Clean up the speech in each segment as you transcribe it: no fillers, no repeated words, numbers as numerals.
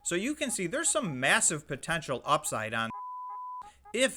So you can see there's some massive potential upside on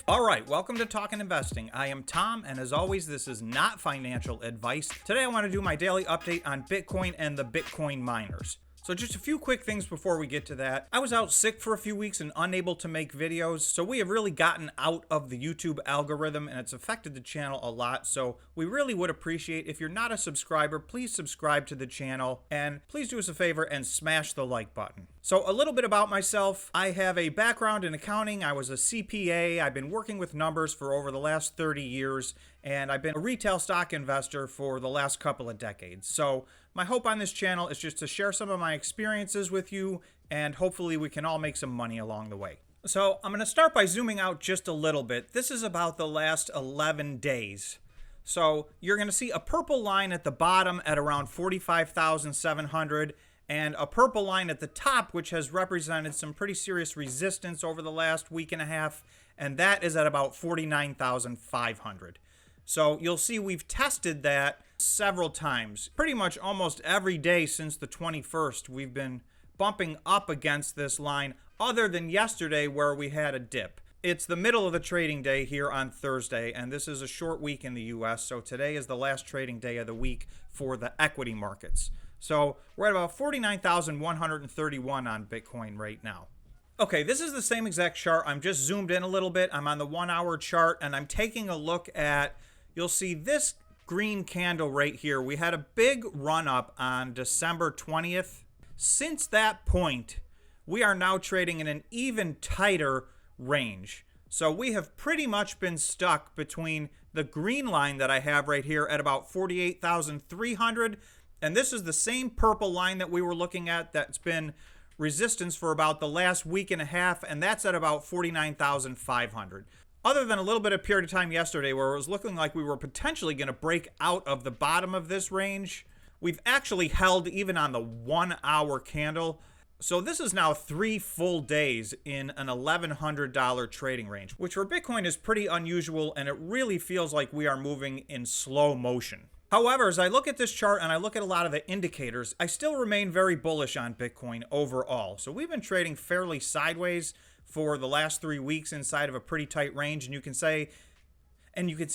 Alright, welcome to Talkin' Investing. I am Tom, and as always, this is not financial advice. Today I want to do my daily update on Bitcoin and the Bitcoin miners. So just a few quick things before we get to that. I was out sick for a few weeks and unable to make videos, so we have really gotten out of the YouTube algorithm and it's affected the channel a lot. So we really would appreciate if you're not a subscriber, please subscribe to the channel and please do us a favor and smash the like button. So a little bit about myself. I have a background in accounting. I was a CPA. I've been working with numbers for over the last 30 years, and I've been a retail stock investor for the last couple of decades. So my hope on this channel is just to share some of my experiences with you, and hopefully we can all make some money along the way. So I'm going to start by zooming out just a little bit. This is about the last 11 days. So you're going to see a purple line at the bottom at around 45,700 and a purple line at the top, which has represented some pretty serious resistance over the last week and a half, and that is at about 49,500. So you'll see we've tested that several times. Pretty much almost every day since the 21st, we've been bumping up against this line, other than yesterday where we had a dip. It's the middle of the trading day here on Thursday, and this is a short week in the US, so today is the last trading day of the week for the equity markets. So we're at about 49,131 on Bitcoin right now. Okay, this is the same exact chart. I'm just zoomed in a little bit. I'm on the 1 hour chart, and I'm taking a look at, you'll see this green candle right here. We had a big run up on December 20th. Since that point, we are now trading in an even tighter range. So we have pretty much been stuck between the green line that I have right here at about 48,300, and this is the same purple line that we were looking at that's been resistance for about the last week and a half, and that's at about 49,500. Other than a little bit of period of time yesterday where it was looking like we were potentially going to break out of the bottom of this range, we've actually held even on the 1 hour candle. So this is now 3 full days in an $1,100 trading range, which for Bitcoin is pretty unusual, and it really feels like we are moving in slow motion. However, as I look at this chart and I look at a lot of the indicators, I still remain very bullish on Bitcoin overall. So we've been trading fairly sideways for the last 3 weeks inside of a pretty tight range, and you can see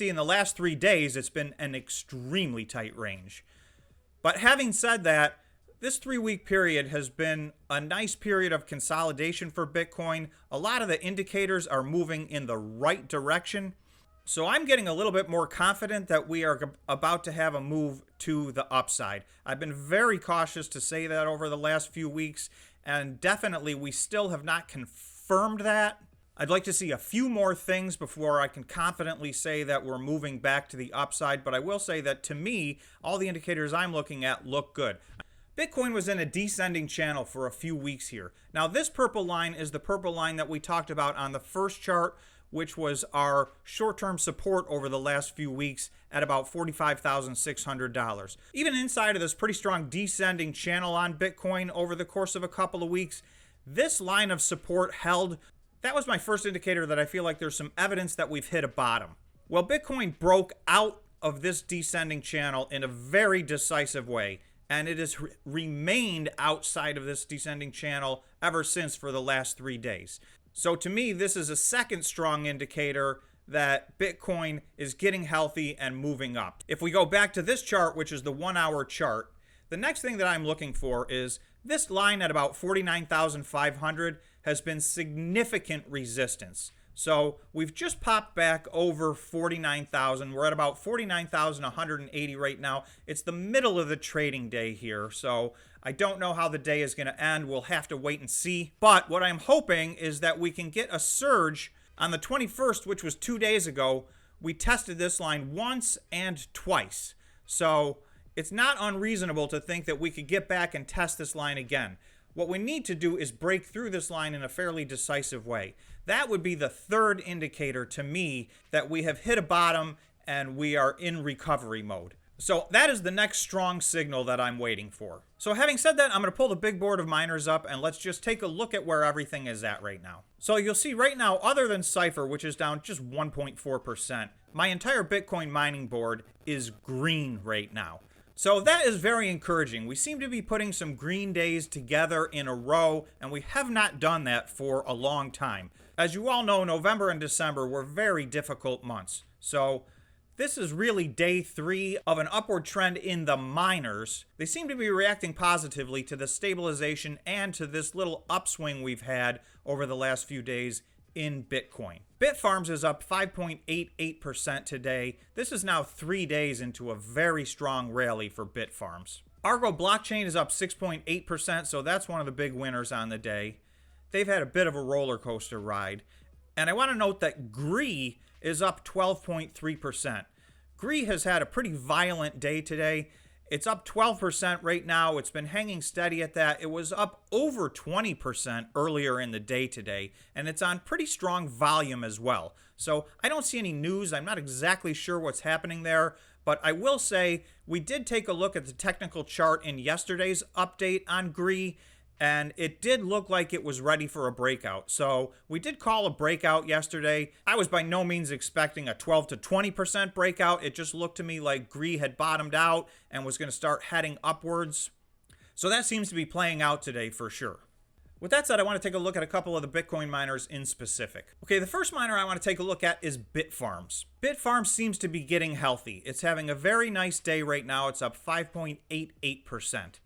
in the last 3 days it's been an extremely tight range. But having said that, this 3-week period has been a nice period of consolidation for Bitcoin. A lot of the indicators are moving in the right direction. So I'm getting a little bit more confident that we are about to have a move to the upside. I've been very cautious to say that over the last few weeks, and definitely we still have not confirmed that. I'd like to see a few more things before I can confidently say that we're moving back to the upside, but I will say that to me, all the indicators I'm looking at look good. Bitcoin was in a descending channel for a few weeks here. Now this purple line is the purple line that we talked about on the first chart, which was our short-term support over the last few weeks at about $45,600. Even inside of this pretty strong descending channel on Bitcoin over the course of a couple of weeks, this line of support held. That was my first indicator that I feel like there's some evidence that we've hit a bottom. Well, Bitcoin broke out of this descending channel in a very decisive way, and it has remained outside of this descending channel ever since for the last 3 days. So to me, this is a second strong indicator that Bitcoin is getting healthy and moving up. If we go back to this chart, which is the 1 hour chart, the next thing that I'm looking for is this line at about 49,500 has been significant resistance. So we've just popped back over 49,000. We're at about 49,180 right now. It's the middle of the trading day here, so I don't know how the day is going to end. We'll have to wait and see. But what I'm hoping is that we can get a surge on the 21st, which was 2 days ago. We tested this line once and twice. So it's not unreasonable to think that we could get back and test this line again. What we need to do is break through this line in a fairly decisive way. That would be the third indicator to me that we have hit a bottom and we are in recovery mode. So that is the next strong signal that I'm waiting for. So having said that, I'm going to pull the big board of miners up and let's just take a look at where everything is at right now. So you'll see right now, other than Cypher, which is down just 1.4%, my entire Bitcoin mining board is green right now. So that is very encouraging. We seem to be putting some green days together in a row, and we have not done that for a long time. As you all know, November and December were very difficult months. So this is really day 3 of an upward trend in the miners. They seem to be reacting positively to the stabilization and to this little upswing we've had over the last few days in Bitcoin. Bitfarms is up 5.88% today. This is now 3 days into a very strong rally for Bitfarms. Argo blockchain is up 6.8%, so that's one of the big winners on the day. They've had a bit of a roller coaster ride. And I want to note that GREE is up 12.3%. GREE has had a pretty violent day today. It's up 12% right now. It's been hanging steady at that. It was up over 20% earlier in the day today, and it's on pretty strong volume as well. So I don't see any news. I'm not exactly sure what's happening there, but I will say we did take a look at the technical chart in yesterday's update on GREE, and it did look like it was ready for a breakout. So we did call a breakout yesterday. I was by no means expecting a 12 to 20% breakout. It just looked to me like GREE had bottomed out and was going to start heading upwards. So that seems to be playing out today for sure. With that said, I want to take a look at a couple of the Bitcoin miners in specific. Okay, the first miner I want to take a look at is Bitfarms. Bitfarms seems to be getting healthy. It's having a very nice day right now. It's up 5.88%.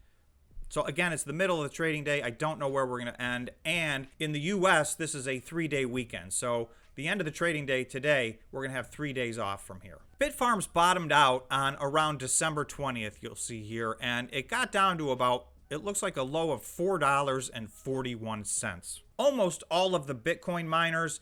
So again, it's the middle of the trading day. I don't know where we're going to end. And in the US, this is a 3-day weekend. So the end of the trading day today, we're going to have 3 days off from here. Bitfarms bottomed out on around December 20th, you'll see here. And it got down to about, it looks like a low of $4.41. Almost all of the Bitcoin miners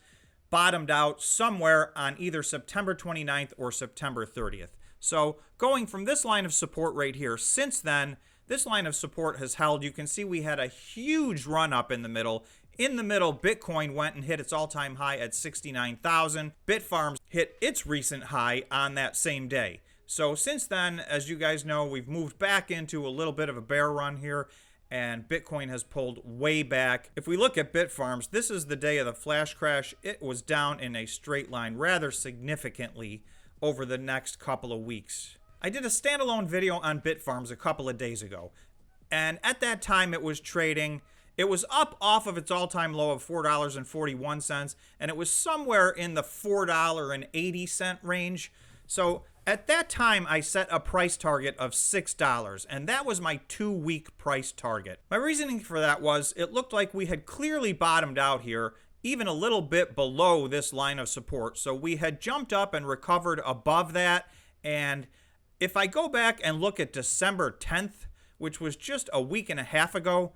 bottomed out somewhere on either September 29th or September 30th. So going from this line of support right here, since then, this line of support has held. You can see we had a huge run up in the middle. In the middle, Bitcoin went and hit its all-time high at 69,000. Bitfarms hit its recent high on that same day. So since then, as you guys know, we've moved back into a little bit of a bear run here, and Bitcoin has pulled way back. If we look at Bitfarms, this is the day of the flash crash. It was down in a straight line rather significantly over the next couple of weeks. I did a standalone video on Bitfarms a couple of days ago, and at that time it was trading. It was up off of its all-time low of $4.41, and it was somewhere in the $4.80 range. So at that time, I set a price target of $6, and that was my 2-week price target. My reasoning for that was it looked like we had clearly bottomed out here, even a little bit below this line of support. So we had jumped up and recovered above that, and if I go back and look at December 10th, which was just a week and a half ago,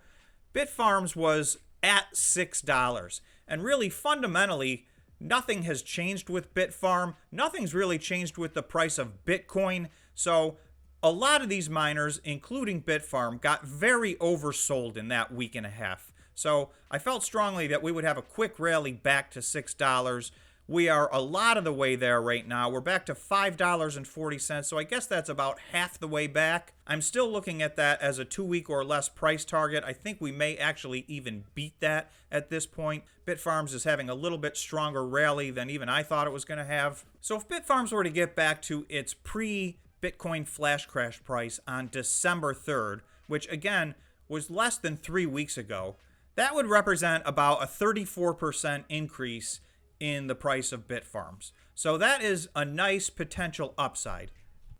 Bitfarms was at $6. And really, fundamentally, nothing has changed with Bitfarm. Nothing's really changed with the price of Bitcoin. So a lot of these miners, including Bitfarm, got very oversold in that week and a half. So I felt strongly that we would have a quick rally back to $6. We are a lot of the way there right now. We're back to $5.40, so I guess that's about half the way back. I'm still looking at that as a 2-week or less price target. I think we may actually even beat that at this point. Bitfarms is having a little bit stronger rally than even I thought it was going to have. So if Bitfarms were to get back to its pre-Bitcoin flash crash price on December 3rd, which again was less than 3 weeks ago, that would represent about a 34% increase in the price of Bitfarms. So that is a nice potential upside.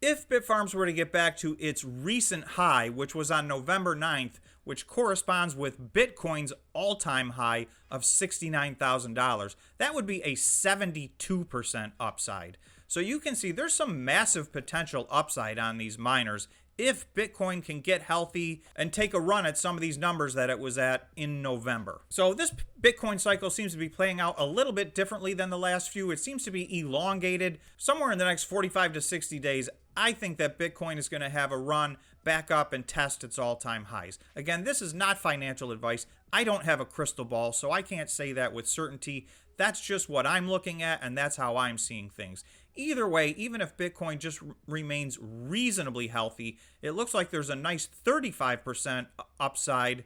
If Bitfarms were to get back to its recent high, which was on November 9th, which corresponds with Bitcoin's all-time high of $69,000, that would be a 72% upside. So you can see there's some massive potential upside on these miners if Bitcoin can get healthy and take a run at some of these numbers that it was at in November. So this Bitcoin cycle seems to be playing out a little bit differently than the last few. It seems to be elongated. Somewhere in the next 45 to 60 days, I think that Bitcoin is going to have a run back up and test its all-time highs. Again, this is not financial advice. I don't have a crystal ball, so I can't say that with certainty. That's just what I'm looking at, and that's how I'm seeing things. Either way, even if Bitcoin just remains reasonably healthy, it looks like there's a nice 35% upside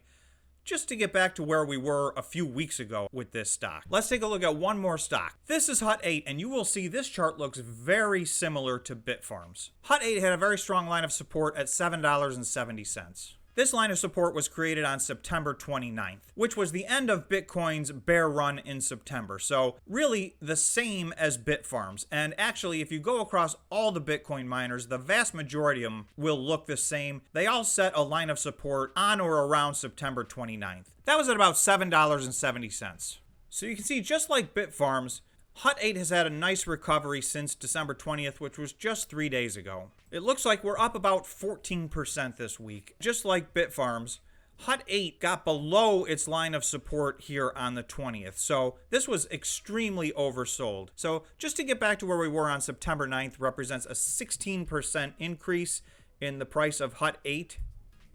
just to get back to where we were a few weeks ago with this stock. Let's take a look at one more stock. This is Hut 8, and you will see this chart looks very similar to Bitfarms. Hut 8 had a very strong line of support at $7.70. This line of support was created on September 29th, which was the end of Bitcoin's bear run in September. So really the same as Bitfarms. And actually, if you go across all the Bitcoin miners, the vast majority of them will look the same. They all set a line of support on or around September 29th. That was at about $7.70. So you can see, just like Bitfarms, Hut 8 has had a nice recovery since December 20th, which was just 3 days ago. It looks like we're up about 14% this week. Just like Bitfarms, Hut 8 got below its line of support here on the 20th. So this was extremely oversold. So just to get back to where we were on September 9th represents a 16% increase in the price of Hut 8.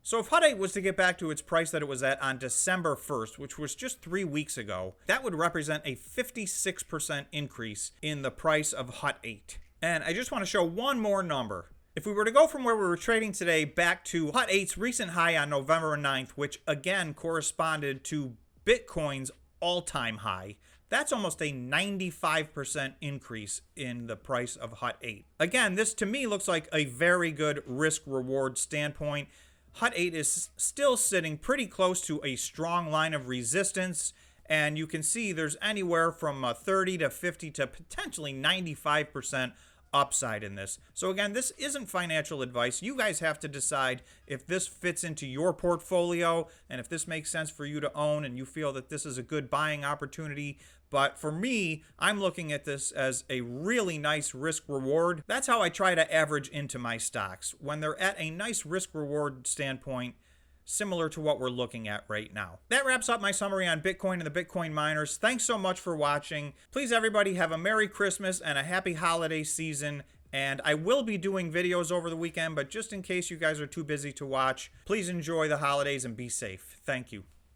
So if Hut 8 was to get back to its price that it was at on December 1st, which was just 3 weeks ago, that would represent a 56% increase in the price of Hut 8. And I just want to show one more number. If we were to go from where we were trading today back to Hut 8's recent high on November 9th, which again corresponded to Bitcoin's all-time high, that's almost a 95% increase in the price of Hut 8. Again, this to me looks like a very good risk-reward standpoint. Hut 8 is still sitting pretty close to a strong line of resistance, and you can see there's anywhere from 30 to 50 to potentially 95% upside in this. So again, this isn't financial advice. You guys have to decide if this fits into your portfolio and if this makes sense for you to own and you feel that this is a good buying opportunity. But for me, I'm looking at this as a really nice risk reward. That's how I try to average into my stocks, when they're at a nice risk reward standpoint, similar to what we're looking at right now. That wraps up my summary on Bitcoin and the Bitcoin miners. Thanks so much for watching. Please, everybody, have a Merry Christmas and a happy holiday season. And I will be doing videos over the weekend, but just in case you guys are too busy to watch, please enjoy the holidays and be safe. Thank you.